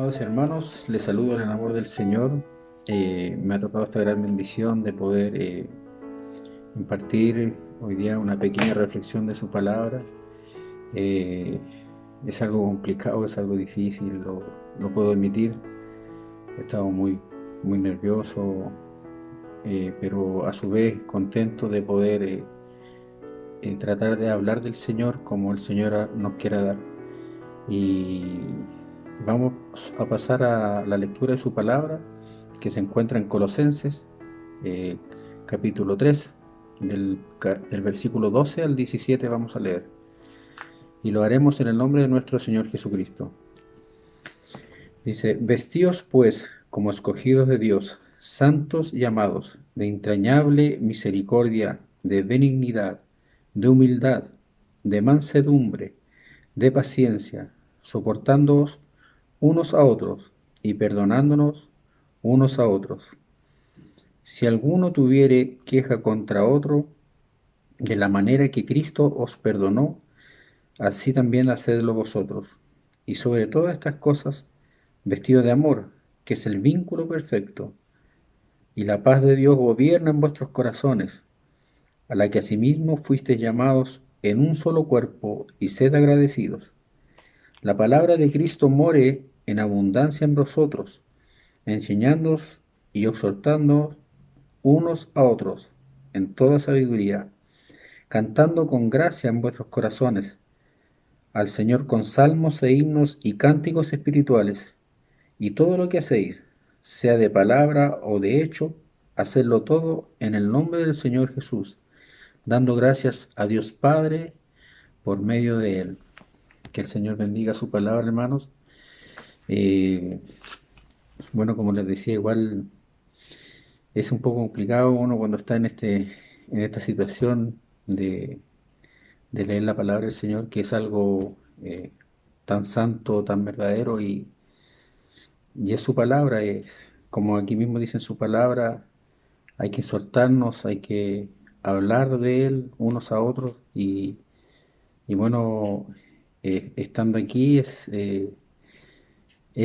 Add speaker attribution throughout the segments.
Speaker 1: Amados hermanos, les saludo en el amor del Señor. Me ha tocado esta gran bendición de poder impartir hoy día una pequeña reflexión de su palabra. Eh, es algo complicado, es algo difícil, lo puedo admitir. He estado muy nervioso, pero a su vez contento de poder tratar de hablar del Señor como el Señor nos quiera dar. Y vamos a pasar a la lectura de su palabra, que se encuentra en Colosenses, eh, capítulo 3, del versículo 12 al 17 vamos a leer. Y lo haremos en el nombre de nuestro Señor Jesucristo. Dice: Vestíos pues como escogidos de Dios, santos y amados, de entrañable misericordia, de benignidad, de humildad, de mansedumbre, de paciencia, soportándoos unos a otros y perdonándonos unos a otros. Si alguno tuviere queja contra otro, de la manera que Cristo os perdonó, así también hacedlo vosotros. Y sobre todas estas cosas, vestido de amor, que es el vínculo perfecto, y la paz de Dios gobierna en vuestros corazones, a la que asimismo fuisteis llamados en un solo cuerpo, y sed agradecidos. La palabra de Cristo more en abundancia en vosotros, enseñándoos y exhortándoos unos a otros en toda sabiduría, cantando con gracia en vuestros corazones al Señor con salmos e himnos y cánticos espirituales, y todo lo que hacéis, sea de palabra o de hecho, hacedlo todo en el nombre del Señor Jesús, dando gracias a Dios Padre por medio de Él. Que el Señor bendiga su palabra, hermanos. Eh, bueno, como les decía, igual es un poco complicado uno cuando está en esta situación de leer la palabra del Señor, que es algo tan santo, tan verdadero, y es su palabra, es como aquí mismo dice en su palabra, hay que soltarnos, hay que hablar de Él unos a otros, y bueno, estando aquí es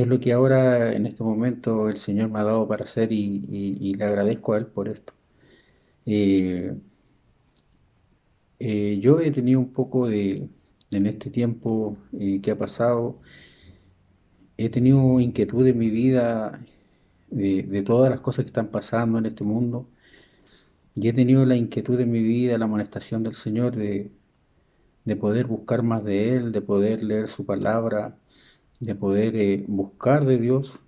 Speaker 1: lo que ahora en este momento el Señor me ha dado para hacer, y le agradezco a Él por esto. Eh, yo he tenido un poco en este tiempo que ha pasado, he tenido inquietud en mi vida de todas las cosas que están pasando en este mundo, y he tenido la inquietud en mi vida, la amonestación del Señor de poder buscar más de Él, de poder leer su palabra, de poder buscar de Dios,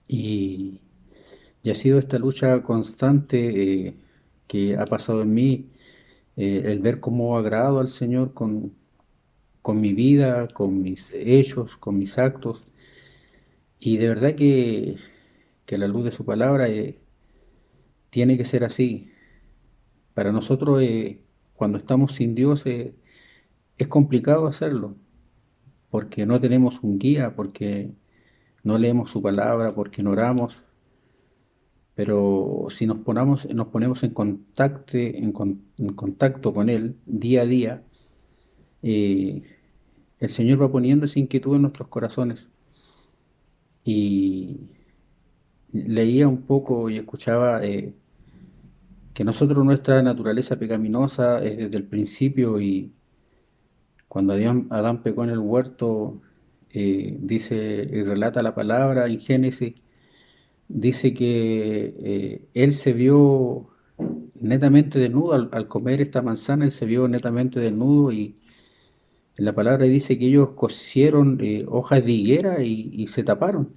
Speaker 1: y, y ha sido esta lucha constante que ha pasado en mí, el ver cómo agrado al Señor con mi vida, con mis hechos, con mis actos, y de verdad que a la luz de su palabra tiene que ser así. Para nosotros, cuando estamos sin Dios, es complicado hacerlo, porque no tenemos un guía, porque no leemos su palabra, porque no oramos, pero si nos ponemos en contacto con Él día a día, eh, el Señor va poniendo esa inquietud en nuestros corazones. Y leía un poco y escuchaba que nosotros, nuestra naturaleza pecaminosa es desde el principio, y cuando Adán pecó en el huerto, dice y relata la palabra en Génesis, dice que él se vio netamente desnudo al comer esta manzana, él se vio netamente desnudo, y en la palabra dice que ellos cosieron hojas de higuera y se taparon.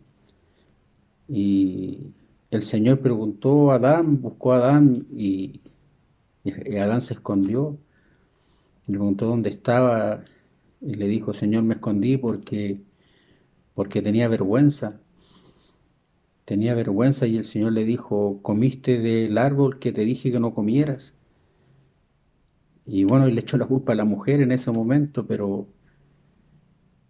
Speaker 1: Y el Señor preguntó a Adán, buscó a Adán, y Adán se escondió. Le preguntó dónde estaba, y le dijo: Señor, me escondí porque tenía vergüenza, y el Señor le dijo: comiste del árbol que te dije que no comieras. Y bueno, y le echó la culpa a la mujer en ese momento, pero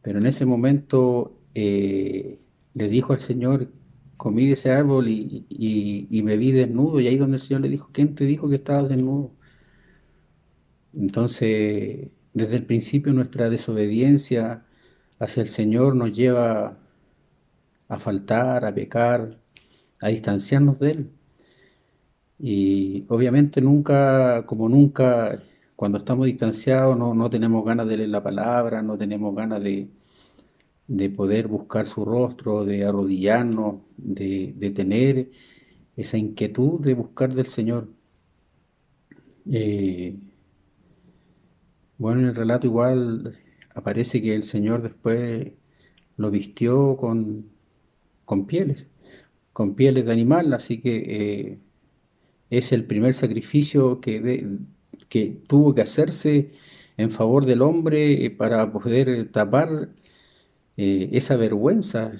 Speaker 1: en ese momento le dijo al Señor: comí de ese árbol y me vi desnudo, y ahí donde el Señor le dijo: ¿quién te dijo que estabas desnudo? Entonces, desde el principio nuestra desobediencia hacia el Señor nos lleva a faltar, a pecar, a distanciarnos de Él. Y obviamente nunca, como nunca, cuando estamos distanciados no tenemos ganas de leer la palabra, no tenemos ganas de poder buscar su rostro, de arrodillarnos, de tener esa inquietud de buscar del Señor. Eh, bueno, en el relato igual aparece que el Señor después lo vistió con pieles de animal, así que es el primer sacrificio que tuvo que hacerse en favor del hombre para poder tapar esa vergüenza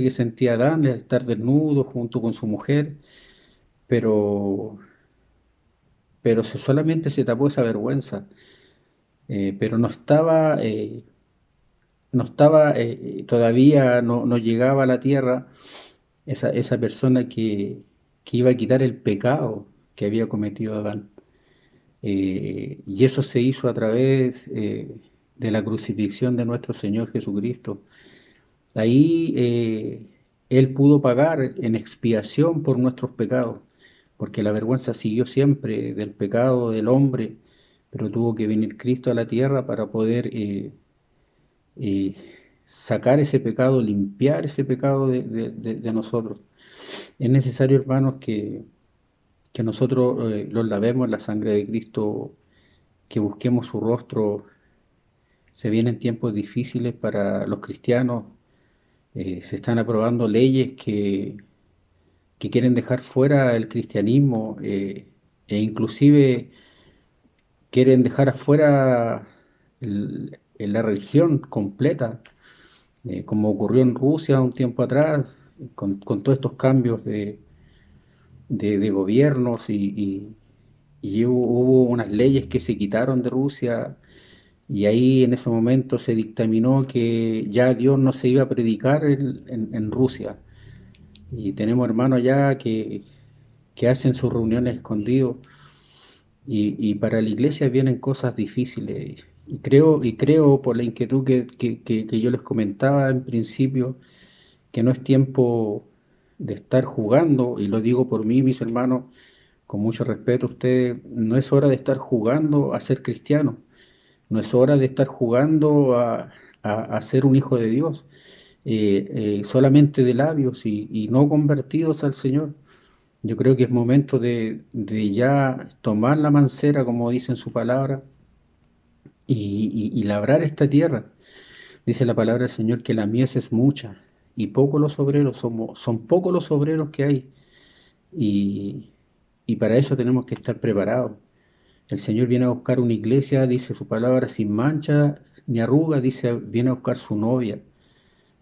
Speaker 1: que sentía Adán al estar desnudo junto con su mujer, pero, solamente se tapó esa vergüenza, pero todavía no llegaba a la tierra esa persona que iba a quitar el pecado que había cometido Adán. Y eso se hizo a través de la crucifixión de nuestro Señor Jesucristo. Ahí Él pudo pagar en expiación por nuestros pecados, porque la vergüenza siguió siempre del pecado del hombre, pero tuvo que venir Cristo a la tierra para poder eh, sacar ese pecado, limpiar ese pecado de nosotros. Es necesario, hermanos, que nosotros los lavemos en la sangre de Cristo, que busquemos su rostro. Se vienen tiempos difíciles para los cristianos, se están aprobando leyes que quieren dejar fuera el cristianismo, e inclusive quieren dejar afuera la religión completa, como ocurrió en Rusia un tiempo atrás, con todos estos cambios de gobiernos y hubo unas leyes que se quitaron de Rusia. Y ahí en ese momento se dictaminó que ya Dios no se iba a predicar en Rusia. Y tenemos hermanos allá que hacen sus reuniones escondidos. Y para la iglesia vienen cosas difíciles. Y creo por la inquietud que yo les comentaba en principio, que no es tiempo de estar jugando, y lo digo por mí, mis hermanos, con mucho respeto a ustedes, no es hora de estar jugando a ser cristiano. No es hora de estar jugando a ser un hijo de Dios, solamente de labios y no convertidos al Señor. Yo creo que es momento de ya tomar la mancera, como dice en su palabra, y labrar esta tierra. Dice la palabra del Señor que la mies es mucha y pocos los obreros, son pocos los obreros que hay. Y, y para eso tenemos que estar preparados. El Señor viene a buscar una iglesia, dice su palabra, sin mancha ni arruga, dice, viene a buscar su novia.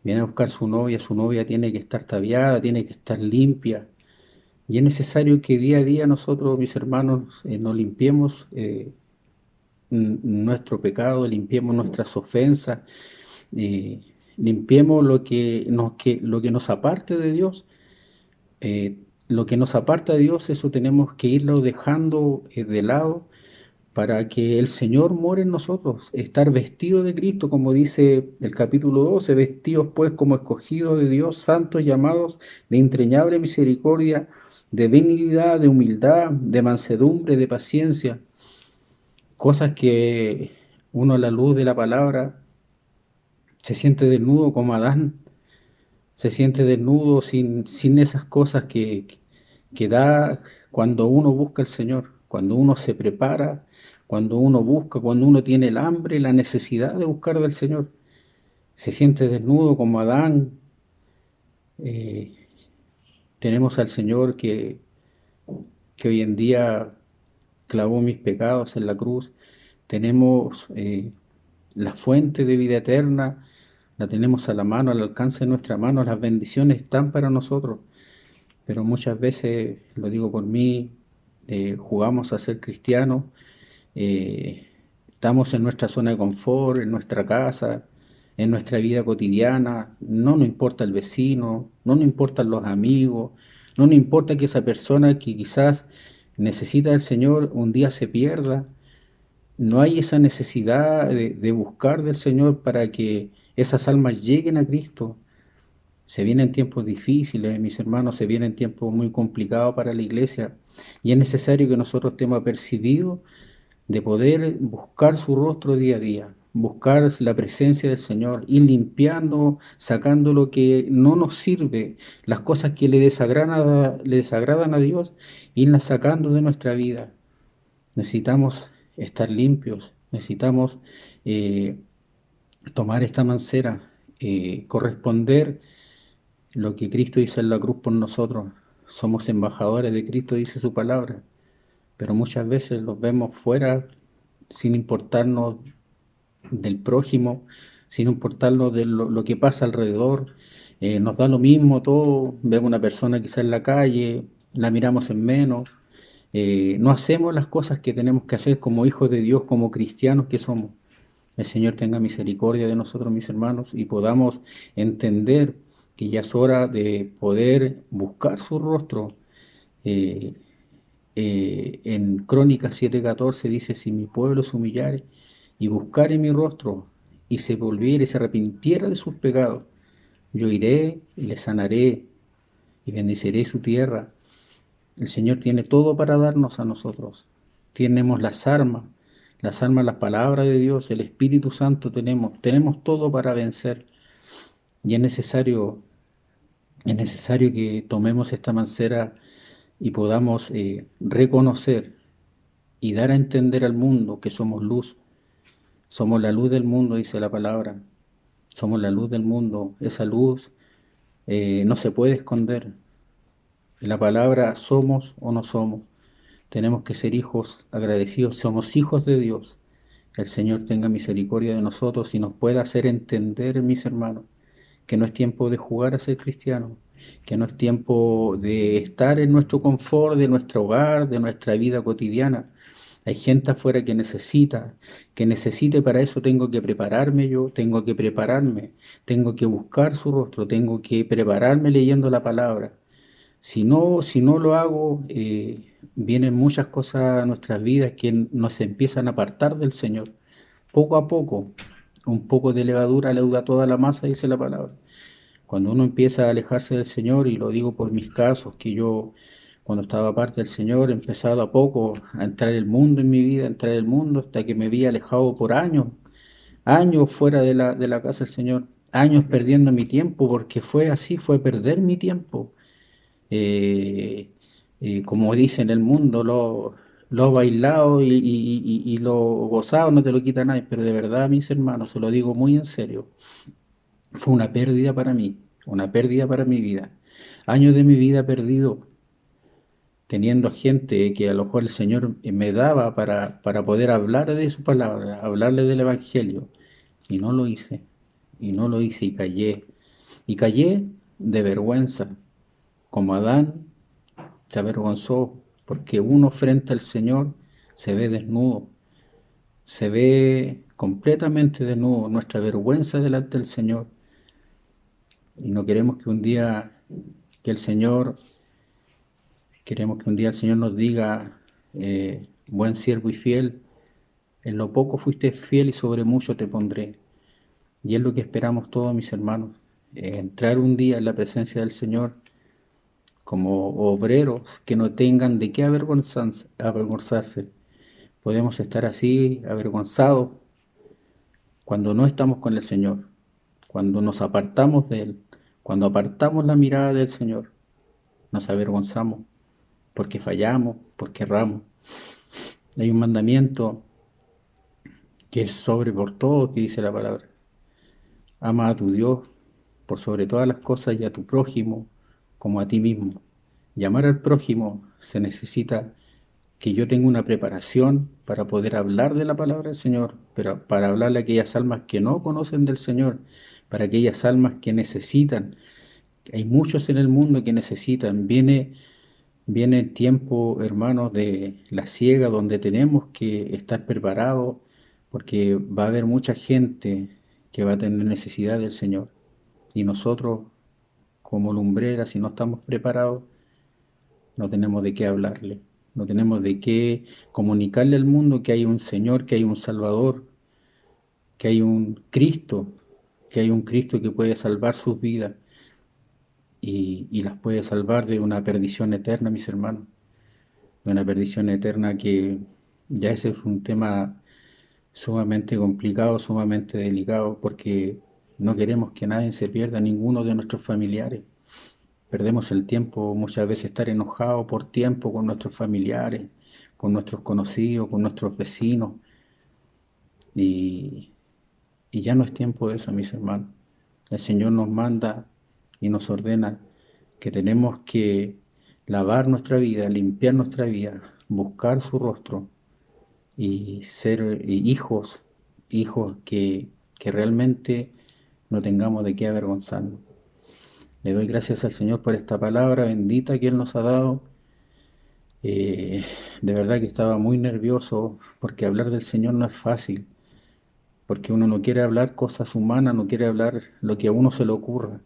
Speaker 1: Viene a buscar su novia tiene que estar tabiada, tiene que estar limpia. Y es necesario que día a día nosotros, mis hermanos, nos limpiemos nuestro pecado, limpiemos nuestras ofensas, eh, limpiemos lo que nos aparte de Dios. Lo que nos aparta de Dios, eso tenemos que irlo dejando de lado para que el Señor more en nosotros, estar vestido de Cristo, como dice el capítulo 12, vestidos pues como escogidos de Dios, santos llamados de entrañable misericordia, de benignidad, de humildad, de mansedumbre, de paciencia, cosas que uno a la luz de la palabra se siente desnudo como Adán, se siente desnudo sin esas cosas que da cuando uno busca al Señor, cuando uno se prepara, cuando uno busca, cuando uno tiene el hambre, la necesidad de buscar del Señor. Se siente desnudo como Adán. Eh, tenemos al Señor que hoy en día clavó mis pecados en la cruz. Tenemos la fuente de vida eterna, la tenemos a la mano, al alcance de nuestra mano. Las bendiciones están para nosotros, pero muchas veces, lo digo por mí, jugamos a ser cristianos, eh, estamos en nuestra zona de confort, en nuestra casa, en nuestra vida cotidiana, no nos importa el vecino, no nos importan los amigos, no nos importa que esa persona que quizás necesita del Señor un día se pierda. No hay esa necesidad de buscar del Señor para que esas almas lleguen a Cristo, Se vienen tiempos difíciles, mis hermanos, se vienen tiempos muy complicados para la iglesia y es necesario que nosotros estemos apercibidos de poder buscar su rostro día a día, buscar la presencia del Señor, ir limpiando, sacando lo que no nos sirve, las cosas que le desagradan a Dios, irlas sacando de nuestra vida. Necesitamos estar limpios, necesitamos eh, tomar esta mancera, corresponder lo que Cristo hizo en la cruz por nosotros. Somos embajadores de Cristo, dice su palabra, pero muchas veces los vemos fuera sin importarnos del prójimo, sin importarnos de lo que pasa alrededor. Nos da lo mismo todo, vemos una persona quizá en la calle, la miramos en menos, no hacemos las cosas que tenemos que hacer como hijos de Dios, como cristianos que somos. El Señor tenga misericordia de nosotros, mis hermanos, y podamos entender que ya es hora de poder buscar su rostro. Eh, en Crónicas 7:14 dice, si mi pueblo se humillare y buscare mi rostro y se volviere y se arrepintiera de sus pecados, yo iré y le sanaré y bendeciré su tierra. El Señor tiene todo para darnos a nosotros. Tenemos las armas, las palabras de Dios, el Espíritu Santo tenemos todo para vencer. Y es necesario que tomemos esta mancera y podamos reconocer y dar a entender al mundo que somos luz. Somos la luz del mundo, dice la palabra. Somos la luz del mundo. Esa luz no se puede esconder. La palabra somos o no somos. Tenemos que ser hijos agradecidos. Somos hijos de Dios. El Señor tenga misericordia de nosotros y nos pueda hacer entender, mis hermanos, que no es tiempo de jugar a ser cristianos, que no es tiempo de estar en nuestro confort, de nuestro hogar, de nuestra vida cotidiana. Hay gente afuera que necesite para eso tengo que prepararme yo, tengo que prepararme, tengo que buscar su rostro, tengo que prepararme leyendo la palabra. Si no lo hago, vienen muchas cosas a nuestras vidas que nos empiezan a apartar del Señor. Poco a poco, un poco de levadura leuda toda la masa, dice la palabra. Cuando uno empieza a alejarse del Señor, y lo digo por mis casos, que yo cuando estaba aparte del Señor he empezado a poco a entrar el mundo en mi vida, a entrar el mundo hasta que me vi alejado por años, años fuera de la casa del Señor, años perdiendo mi tiempo, porque fue así, fue perder mi tiempo. Eh, Como dice en el mundo, lo bailado y lo gozado no te lo quita nadie, pero de verdad, mis hermanos, se lo digo muy en serio, fue una pérdida para mí, una pérdida para mi vida. Años de mi vida perdido teniendo gente que a lo mejor el Señor me daba para poder hablar de su palabra, hablarle del Evangelio, y no lo hice, y no lo hice y callé de vergüenza, como Adán se avergonzó, porque uno frente al Señor se ve desnudo, se ve completamente desnudo, nuestra vergüenza delante del Señor, y no queremos que un día que el Señor Queremos que un día el Señor nos diga, buen siervo y fiel, en lo poco fuiste fiel y sobre mucho te pondré. Y es lo que esperamos todos, mis hermanos, entrar un día en la presencia del Señor como obreros que no tengan de qué avergonzarse. Podemos estar así avergonzados cuando no estamos con el Señor, cuando nos apartamos de Él, cuando apartamos la mirada del Señor, nos avergonzamos porque fallamos, porque erramos. Hay un mandamiento que es sobre por todo, que dice la palabra. Ama a tu Dios por sobre todas las cosas y a tu prójimo como a ti mismo. Y amar al prójimo se necesita que yo tenga una preparación para poder hablar de la palabra del Señor, pero para hablarle a aquellas almas que no conocen del Señor, para aquellas almas que necesitan. Hay muchos en el mundo que necesitan. Viene el tiempo, hermanos, de la siega, donde tenemos que estar preparados, porque va a haber mucha gente que va a tener necesidad del Señor. Y nosotros, como lumbreras, si no estamos preparados, no tenemos de qué hablarle, no tenemos de qué comunicarle al mundo que hay un Señor, que hay un Salvador, que hay un Cristo que puede salvar sus vidas. y las puede salvar de una perdición eterna, mis hermanos, de una perdición eterna que ya ese es un tema sumamente complicado, sumamente delicado, porque no queremos que nadie se pierda, ninguno de nuestros familiares. Perdemos el tiempo muchas veces estar enojados por tiempo con nuestros familiares, con nuestros conocidos, con nuestros vecinos, y, y ya no es tiempo de eso, mis hermanos. El Señor nos manda y nos ordena que tenemos que lavar nuestra vida, limpiar nuestra vida, buscar su rostro y ser hijos, hijos que realmente no tengamos de qué avergonzarnos. Le doy gracias al Señor por esta palabra bendita que Él nos ha dado. Eh, de verdad que estaba muy nervioso porque hablar del Señor no es fácil, porque uno no quiere hablar cosas humanas, no quiere hablar lo que a uno se le ocurra.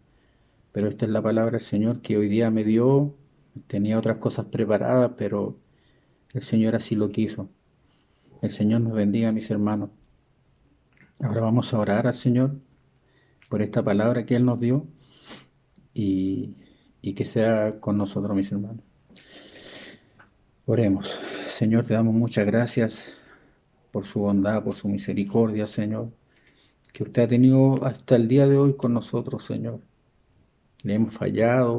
Speaker 1: Pero esta es la palabra del Señor que hoy día me dio. Tenía otras cosas preparadas, pero el Señor así lo quiso. El Señor nos bendiga, mis hermanos. Ahora vamos a orar al Señor por esta palabra que Él nos dio y, y que sea con nosotros, mis hermanos. Oremos. Señor, te damos muchas gracias por su bondad, por su misericordia, Señor, que usted ha tenido hasta el día de hoy con nosotros, Señor. Le hemos fallado,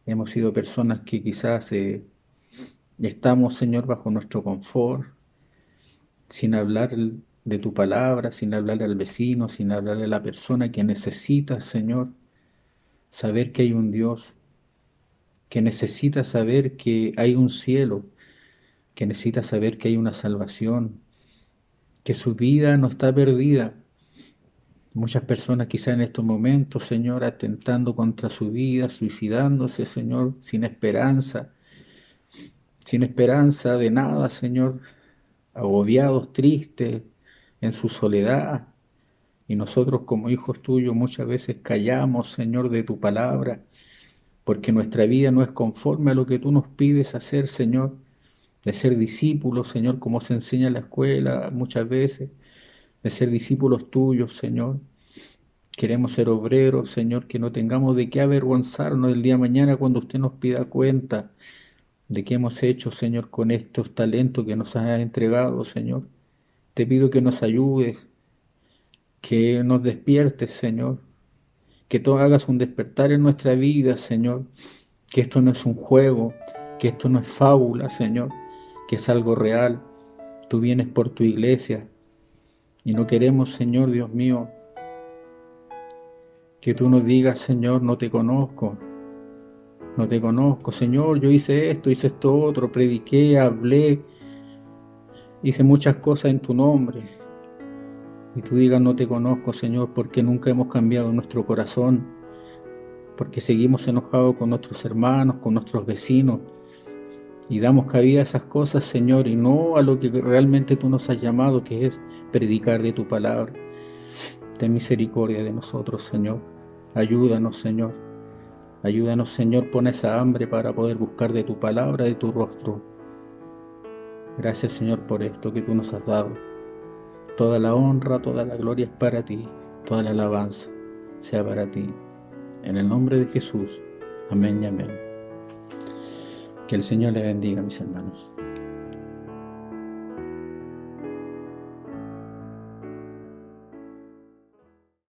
Speaker 1: hemos sido personas que quizás estamos, Señor, bajo nuestro confort, sin hablar de tu palabra, sin hablarle al vecino, sin hablarle a la persona que necesita, Señor, saber que hay un Dios, que necesita saber que hay un cielo, que necesita saber que hay una salvación, que su vida no está perdida. Muchas personas quizá en estos momentos, Señor, atentando contra su vida, suicidándose, Señor, sin esperanza de nada, Señor, agobiados, tristes, en su soledad. Y nosotros como hijos tuyos muchas veces callamos, Señor, de tu palabra, porque nuestra vida no es conforme a lo que tú nos pides hacer, Señor, de ser discípulos, Señor, como se enseña en la escuela muchas veces, de ser discípulos tuyos, Señor. Queremos ser obreros, Señor, que no tengamos de qué avergonzarnos el día de mañana cuando usted nos pida cuenta de qué hemos hecho, Señor, con estos talentos que nos has entregado, Señor. Te pido que nos ayudes, que nos despiertes, Señor, que tú hagas un despertar en nuestra vida, Señor, que esto no es un juego, que esto no es fábula, Señor, que es algo real. Tú vienes por tu iglesia y no queremos, Señor, Dios mío, que tú nos digas, Señor, no te conozco, no te conozco, Señor, yo hice esto otro, prediqué, hablé, hice muchas cosas en tu nombre. Y tú digas, no te conozco, Señor, porque nunca hemos cambiado nuestro corazón, porque seguimos enojados con nuestros hermanos, con nuestros vecinos, y damos cabida a esas cosas, Señor, y no a lo que realmente tú nos has llamado, que es predicar de tu palabra. Ten misericordia de nosotros, Señor. Ayúdanos, Señor. Ayúdanos, Señor, pon esa hambre para poder buscar de tu palabra, de tu rostro. Gracias, Señor, por esto que tú nos has dado. Toda la honra, toda la gloria es para ti, toda la alabanza sea para ti. En el nombre de Jesús. Amén y amén. Que el Señor le bendiga, mis hermanos.